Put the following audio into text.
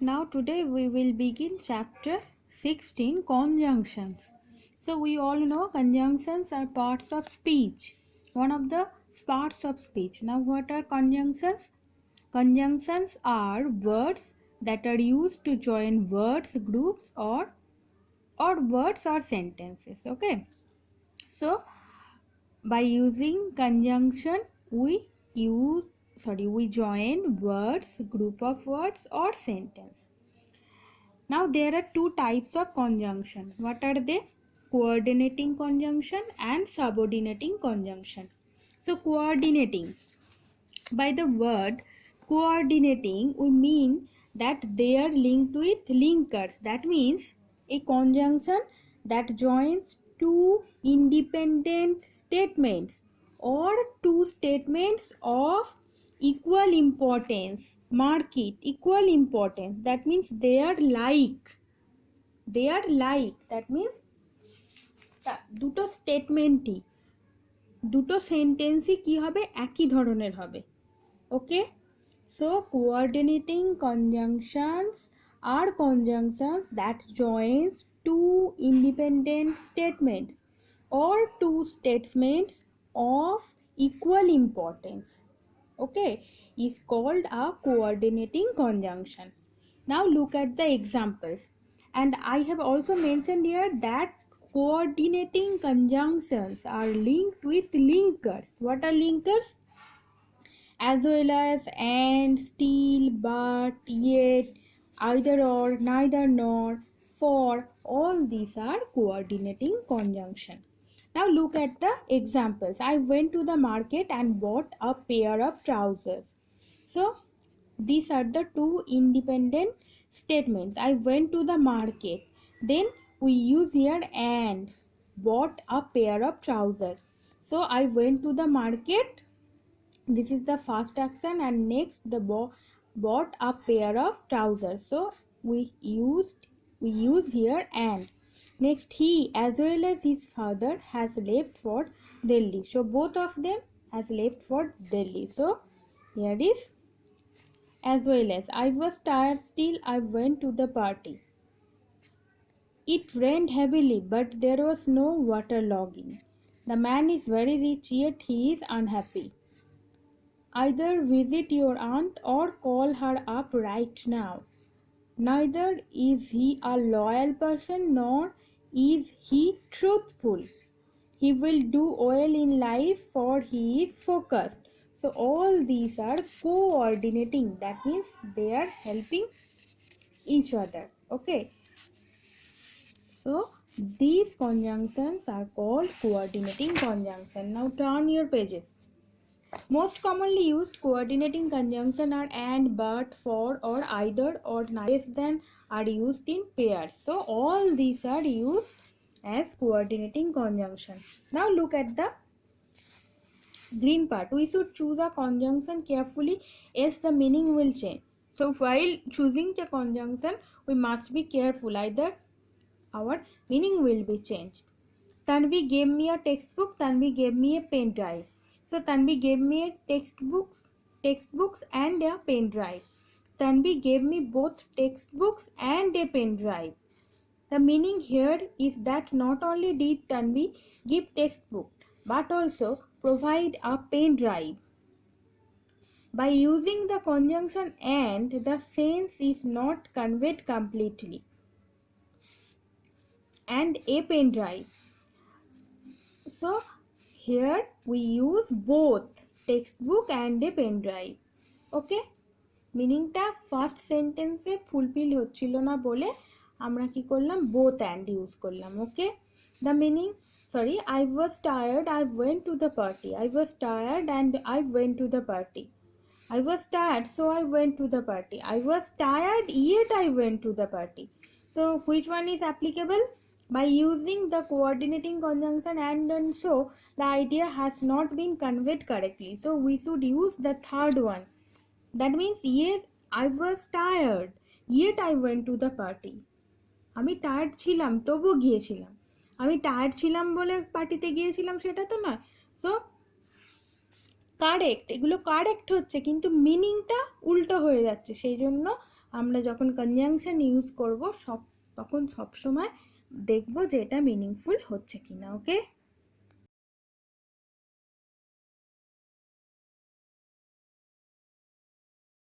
Now today we will begin chapter 16, conjunctions. So we all know conjunctions are parts of speech, one of the parts of speech. Now what are conjunctions? Conjunctions are words that are used to join words, groups or words or sentences. Okay. So by using conjunction we join words, group of words or sentence. Now there are two types of conjunction. What are they? Coordinating conjunction and subordinating conjunction. So coordinating, by the word coordinating we mean that they are linked with linkers. That means a conjunction that joins two independent statements or two statements of equal importance. Mark it, equal importance. That means they are like. That means দুটো স্টেটমেন্টই, দুটো সেন্টেন্সই কি হবে? একই ধরনের হবে। ওকে, so coordinating conjunctions are conjunctions that joins two independent statements or two statements of equal importance, okay, is called a coordinating conjunction. Now look at the examples, and I have also mentioned here that coordinating conjunctions are linked with linkers. What are linkers? As well as and, still, but, yet, either or, neither nor, for, all these are coordinating conjunction. Now look at the examples. I went to the market and bought a pair of trousers. So these are the two independent statements. I went to the market, then we use here and, bought a pair of trousers. So I went to the market, this is the first action, and next the bought a pair of trousers. So we use here and. Next, he as well as his father has left for Delhi. So both of them has left for Delhi. So here is as well as. I was tired, still I went to the party. It rained heavily, but there was no waterlogging. The man is very rich, yet he is unhappy. Either visit your aunt or call her up right now. Neither is he a loyal person nor is he truthful. He will do well in life for he is focused. So all these are coordinating. That means they are helping each other. Okay. So these conjunctions are called coordinating conjunction. Now turn your pages. Most commonly used coordinating conjunction are and, but, for, or either, or less than are used in pairs. So all these are used as coordinating conjunction. Now look at the green part. We should choose a conjunction carefully, else the meaning will change. So while choosing the conjunction we must be careful, either our meaning will be changed. Tanvi gave me a textbook, Tanvi gave me a pen drive. So Tanvi gave me a textbooks and a pen drive. Tanvi gave me both textbooks and a pen drive. The meaning here is that not only did Tanvi give textbook but also provide a pen drive. By using the conjunction and, the sense is not conveyed completely. And a pen drive. So here we use both textbook and a pen drive. Okay, meaning ta first sentence e fulfill হচ্ছিল না বলে আমরা কি করলাম, both and use করলাম. Okay, the meaning, sorry, I was tired, I went to the party. I was tired and I went to the party. I was tired, so I went to the party. I was tired, yet I went to the party. So which one is applicable? By using the coordinating conjunction and so, the idea has not been conveyed correctly. So we should use the third one. That means, yes, I was tired, yet I went to the party. আমি tired ছিলাম তবু গিয়েছিলাম, আমি tired ছিলাম বলে পার্টিতে গিয়েছিলাম সেটা তো নয়। সো কারেক্ট, এগুলো কারেক্ট হচ্ছে কিন্তু মিনিংটা উল্টো হয়ে যাচ্ছে, সেই জন্য আমরা যখন কনজাংশন ইউজ করব তখন সবসময় দেখব যে এটা মিনিংফুল হচ্ছে কিনা। ওকে।